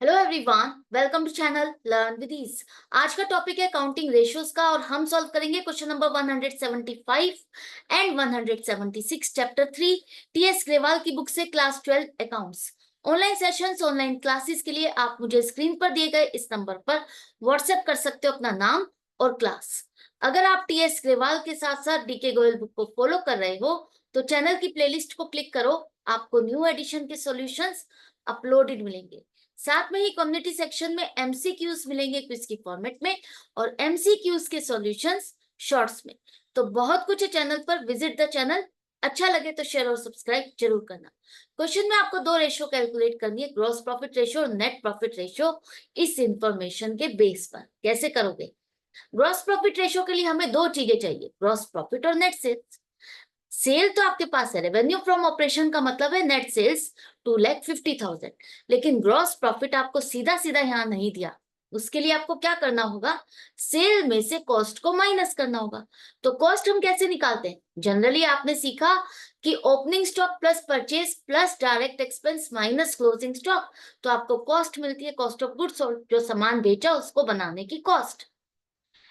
Hello everyone, welcome to channel learn with ease. आज का topic है काउंटिंग रेशियोज का और हम सॉल्व करेंगे question number 175 and 176 chapter 3 TS Grewal की बुक से class 12 accounts. Online sessions, online classes के लिए आप मुझे स्क्रीन पर दिए गए इस नंबर पर व्हाट्सएप कर सकते हो अपना नाम और क्लास। अगर आप टीएस ग्रेवाल के साथ साथ डीके गोयल बुक को फॉलो कर रहे हो तो चैनल की प्लेलिस्ट को क्लिक करो, आपको न्यू एडिशन के सॉल्यूशंस अपलोडेड मिलेंगे। साथ में ही कम्युनिटी सेक्शन में एमसीक्यूज मिलेंगे क्विज की फॉर्मेट में और एमसीक्यूज के सॉल्यूशंस शॉर्ट्स में। तो बहुत कुछ है चैनल पर, विजिट द चैनल। अच्छा लगे तो शेयर और सब्सक्राइब जरूर करना। क्वेश्चन में आपको दो रेशियो कैलकुलेट करनी है, ग्रॉस प्रॉफिट रेशियो और नेट प्रॉफिट रेशियो। इस इंफॉर्मेशन के बेस पर कैसे करोगे? ग्रॉस प्रॉफिट रेशियो के लिए हमें दो चीजें चाहिए, ग्रॉस प्रॉफिट और नेट सेल्स। सेल तो आपके पास है, रेवेन्यू फ्रॉम ऑपरेशन का मतलब है नेट सेल्स 2,50,000, लेकिन ग्रॉस प्रॉफिट आपको सीधा सीधा यहाँ नहीं दिया। उसके लिए आपको क्या करना होगा, सेल में से कॉस्ट को माइनस करना होगा। तो कॉस्ट हम कैसे निकालते हैं? जनरली आपने सीखा कि opening stock plus purchase plus direct expense minus closing stock, तो आपको कॉस्ट मिलती है कॉस्ट ऑफ गुड्स सोल्ड, जो सामान बेचा उसको बनाने की कॉस्ट।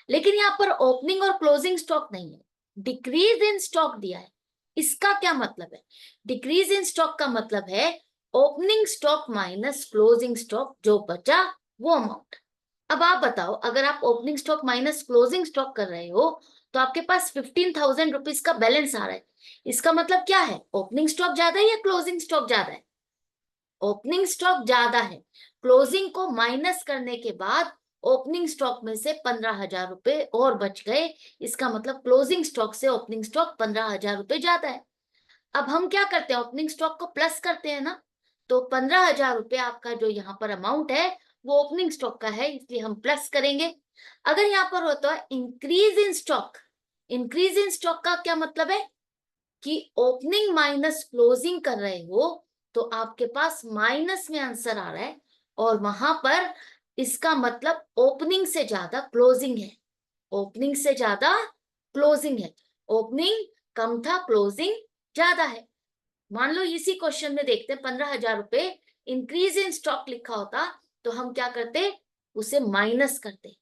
लेकिन यहाँ पर ओपनिंग और क्लोजिंग स्टॉक नहीं है, डिक्रीज इन स्टॉक दिया है। इसका क्या मतलब है? डिक्रीज इन स्टॉक का मतलब है opening stock minus closing stock, जो बचा वो अमाउंट। अब आप बताओ, अगर आप opening stock minus closing stock कर रहे हो तो आपके पास 15,000 रुपीज का बैलेंस आ रहा है। इसका मतलब क्या है? ओपनिंग स्टॉक ज्यादा है या क्लोजिंग स्टॉक ज्यादा है? ओपनिंग स्टॉक ज्यादा है। क्लोजिंग को माइनस करने के बाद ओपनिंग स्टॉक में से 15,000 रुपए और बच गए। इसका मतलब क्लोजिंग स्टॉक से ओपनिंग स्टॉक 15,000 रुपए ज्यादा है। अब हम क्या करते हैं, ओपनिंग स्टॉक को प्लस करते हैं ना। तो 15,000 रुपए आपका जो यहाँ पर अमाउंट है वो ओपनिंग स्टॉक का है, इसलिए हम प्लस करेंगे। अगर यहाँ पर होता है increase in stock, increase in stock का क्या मतलब है कि ओपनिंग माइनस क्लोजिंग कर रहे हो तो आपके पास माइनस में आंसर आ रहा है, और वहां पर इसका मतलब ओपनिंग से ज्यादा क्लोजिंग है। ओपनिंग से ज्यादा क्लोजिंग है, ओपनिंग कम था क्लोजिंग ज्यादा है। मान लो इसी क्वेश्चन में देखते हैं 15,000 रुपए इंक्रीज इन स्टॉक लिखा होता तो हम क्या करते, उसे माइनस करते,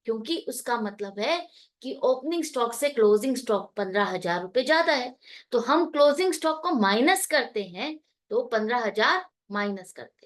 क्योंकि उसका मतलब है कि ओपनिंग स्टॉक से क्लोजिंग स्टॉक 15,000 रुपए ज्यादा है। तो हम क्लोजिंग स्टॉक को माइनस करते हैं तो 15,000 माइनस करते हैं।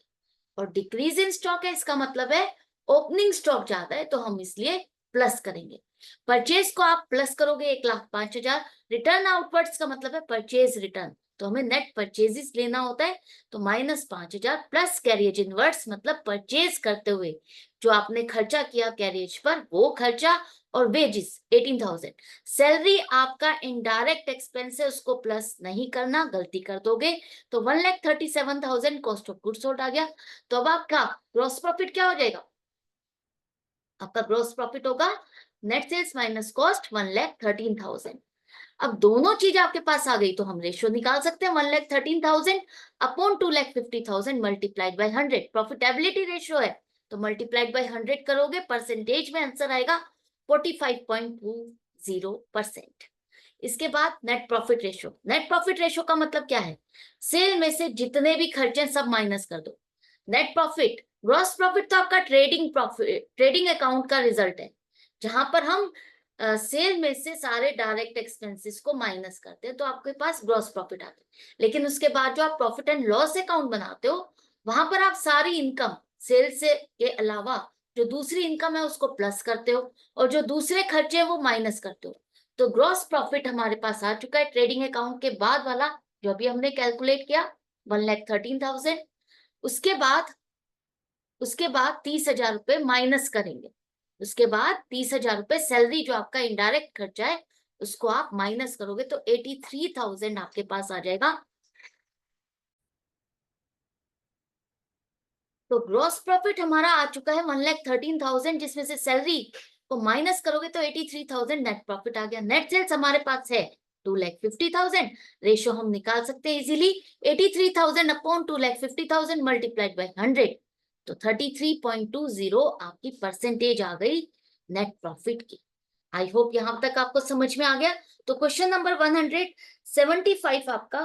और डिक्रीज इन स्टॉक है, इसका मतलब है ओपनिंग स्टॉक ज्यादा है, तो हम इसलिए प्लस करेंगे। परचेज को आप प्लस करोगे 1,05,000। रिटर्न आउटवर्ड्स का मतलब है परचेज रिटर्न, तो हमें नेट परचेजेस लेना होता है। तो -5,000 प्लस कैरियज इनवर्ड्स मतलब परचेज करते हुए जो आपने खर्चा किया कैरियज पर वो खर्चा, और वेजिस 18,000। सैलरी आपका इनडायरेक्ट एक्सपेंस है, उसको प्लस नहीं करना, गलती कर दोगे। तो 1,37,000 कॉस्ट ऑफ गुड्स सोल्ड आ गया। तो अब आपका ग्रॉस प्रॉफिट क्या हो जाएगा? आपका ग्रॉस प्रॉफिट होगा नेट सेल्स माइनस कॉस्ट 1,13,000। अब दोनों चीज आपके पास आ गई तो हम रेशियो निकाल सकते हैं, 1,13,000 upon 2,50,000 multiplied by 100। Profitability ratio है तो मल्टीप्लाइड बाय 100 करोगे, परसेंटेज में आंसर आएगा 45.20%। इसके बाद net profit ratio. Net profit ratio का मतलब क्या है? सेल में से जितने भी खर्चे सब माइनस कर दो। नेट प्रॉफिट, ग्रॉस प्रॉफिट तो आपका ट्रेडिंग प्रॉफिट, ट्रेडिंग अकाउंट का रिजल्ट है, जहां पर हम सेल में से सारे डायरेक्ट एक्सपेंसेस को माइनस करते हैं तो आपके पास ग्रॉस प्रॉफिट आता है। लेकिन उसके बाद जो आप प्रॉफिट एंड लॉस अकाउंट बनाते हो वहां पर आप सारी इनकम सेल से के अलावा जो दूसरी इनकम है उसको प्लस करते हो, और जो दूसरे खर्चे हैं वो माइनस करते हो। तो ग्रॉस प्रॉफिट हमारे पास आ चुका है ट्रेडिंग अकाउंट के बाद वाला, जो अभी हमने कैलकुलेट किया, 1,13,000। उसके बाद 30,000 रुपए माइनस करेंगे। उसके बाद 30,000 रुपए सैलरी जो आपका इनडायरेक्ट खर्चा है उसको आप माइनस करोगे तो 83,000 आपके पास आ जाएगा। तो ग्रॉस प्रॉफिट हमारा आ चुका है 1,13,000, जिसमें से सैलरी को माइनस करोगे तो 83,000 नेट प्रॉफिट आ गया। नेट सेल्स हमारे पास है 2,50,000। रेशियो हम निकाल सकते हैं इजीली, 83,000 अपॉन 2,50,000 मल्टीप्लाइड बाय 100, तो 33.20 आपकी परसेंटेज आ गई नेट प्रॉफिट की। आई होप यहां तक आपको समझ में आ गया। तो क्वेश्चन नंबर 175 आपका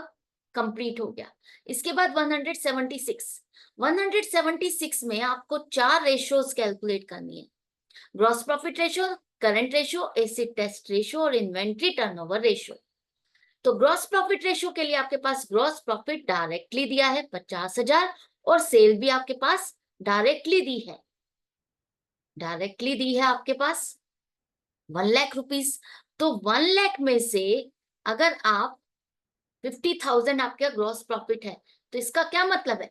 कंप्लीट हो गया। इसके बाद 176, 176 में आपको 4 रेशियोज कैलकुलेट करनी है, gross profit ratio, current ratio, acid test ratio और इन्वेंट्री टर्नओवर रेशियो। तो ग्रॉस प्रॉफिट रेशियो के लिए आपके पास ग्रॉस प्रॉफिट डायरेक्टली दिया है 50,000 और सेल भी आपके पास डायरेक्टली दी है आपके पास 1 लाख रुपीस। तो 1 लाख में से अगर आप 50,000 आपका ग्रॉस प्रॉफिट है, तो इसका क्या मतलब है,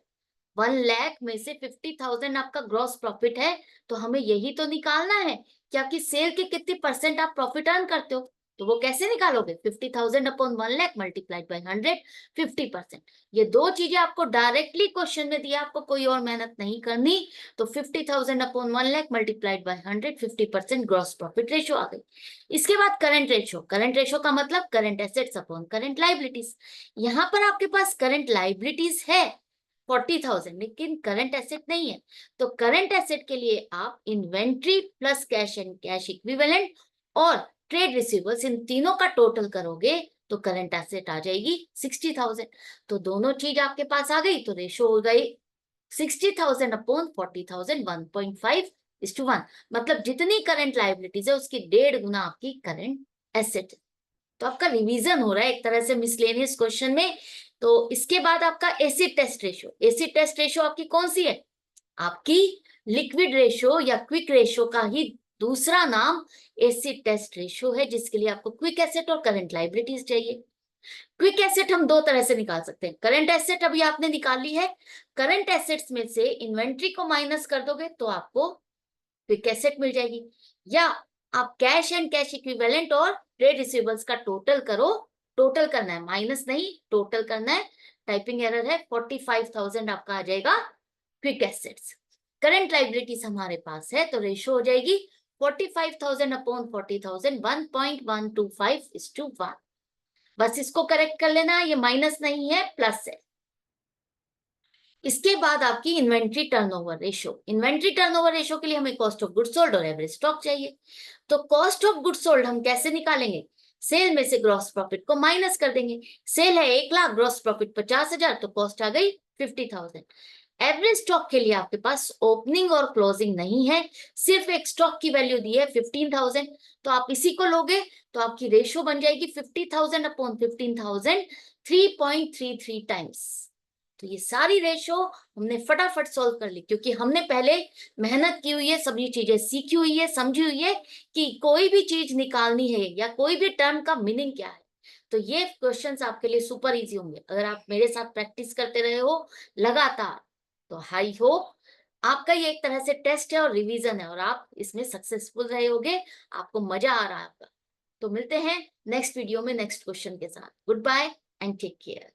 1 लाख में से 50,000 आपका ग्रॉस प्रॉफिट है, तो हमें यही तो निकालना है कि आपकी सेल के कितने परसेंट आप प्रॉफिट अर्न करते हो। तो वो कैसे निकालोगे, 50,000 अपॉन 1 लाख मल्टीप्लाइड बाय 100, 50%। ये दो चीजें आपको डायरेक्टली क्वेश्चन में दिया, आपको कोई और मेहनत नहीं करनी। तो 50,000 upon 1 lakh multiplied by 100, 50% gross profit ratio आ गई। इसके बाद करंट रेशियो का मतलब current assets upon current liabilities. यहाँ पर आपके पास करंट लाइबिलिटीज है 40,000, लेकिन करंट एसेट नहीं है। तो करंट एसेट के लिए आप inventory plus cash and cash equivalent और ट्रेड रिसीवर्स, इन तीनों का टोटल करोगे तो करंट एसेट आ जाएगी 60,000। तो दोनों चीज आपके पास आ गई, तो रेशो हो गई 60,000 अपॉन 40,000, 1.5:1। मतलब जितनी करंट लाइबिलिटीज है उसकी 1.5 गुना आपकी करंट एसेट। तो आपका रिवीजन हो रहा है एक तरह से मिसलेनियस क्वेश्चन में। तो इसके बाद आपका एसिड टेस्ट रेशियो आपकी कौन सी है, आपकी लिक्विड रेशियो या क्विक रेशियो का ही दूसरा नाम एसिड टेस्ट रेशियो है, जिसके लिए आपको क्विक एसेट और करंट लाइबिलिटीज चाहिए। क्विक एसेट हम दो तरह से निकाल सकते हैं। करंट एसेट अभी आपने निकाल ली है, करंट एसेट्स में से इन्वेंट्री को माइनस कर दोगे तो आपको क्विक एसेट मिल जाएगी, या आप कैश एंड कैश इक्विवेलेंट और ट्रेड रिसीवेबल्स का टोटल करो, टोटल करना है, माइनस नहीं, टोटल करना है। टाइपिंग एरर है, 45,000 आपका आ जाएगा क्विक एसेट्स। करंट लाइबिलिटीज हमारे पास है, तो रेशियो हो जाएगी 45,000 अपॉन 40,000, 1.125:1। बस इसको करेक्ट कर लेना, ये माइनस नहीं है प्लस है। इसके बाद आपकी इन्वेंट्री टर्नओवर रेशियो के लिए हमें कॉस्ट ऑफ गुड्स सोल्ड और एवरेज स्टॉक चाहिए। तो कॉस्ट ऑफ गुड्स सोल्ड हम कैसे निकालेंगे, सेल में से ग्रॉस प्रॉफिट को माइनस कर देंगे। सेल है 1 लाख, ग्रॉस प्रॉफिट 50,000, तो कॉस्ट आ गई 50,000। एवरेज स्टॉक के लिए आपके पास ओपनिंग और क्लोजिंग नहीं है, सिर्फ एक स्टॉक की वैल्यू दी है 15,000, तो आप इसी को लोगे तो आपकी रेशियो बन जाएगी 50,000 अपॉन 15,000, 3.33 टाइम्स। तो ये सारी रेशो हमने फटाफट सॉल्व कर ली, क्योंकि हमने पहले मेहनत की हुई है, सभी चीजें सीखी हुई है, समझी हुई है कि कोई भी चीज निकालनी है या कोई भी टर्म का मीनिंग क्या है। तो ये क्वेश्चंस आपके लिए सुपर इजी होंगे अगर आप मेरे साथ प्रैक्टिस करते रहे हो लगातार। तो हाई होप आपका ये एक तरह से टेस्ट है और रिवीजन है, और आप इसमें सक्सेसफुल रहे होगे, आपको मजा आ रहा है आपका। तो मिलते हैं नेक्स्ट वीडियो में नेक्स्ट क्वेश्चन के साथ। Goodbye and take care.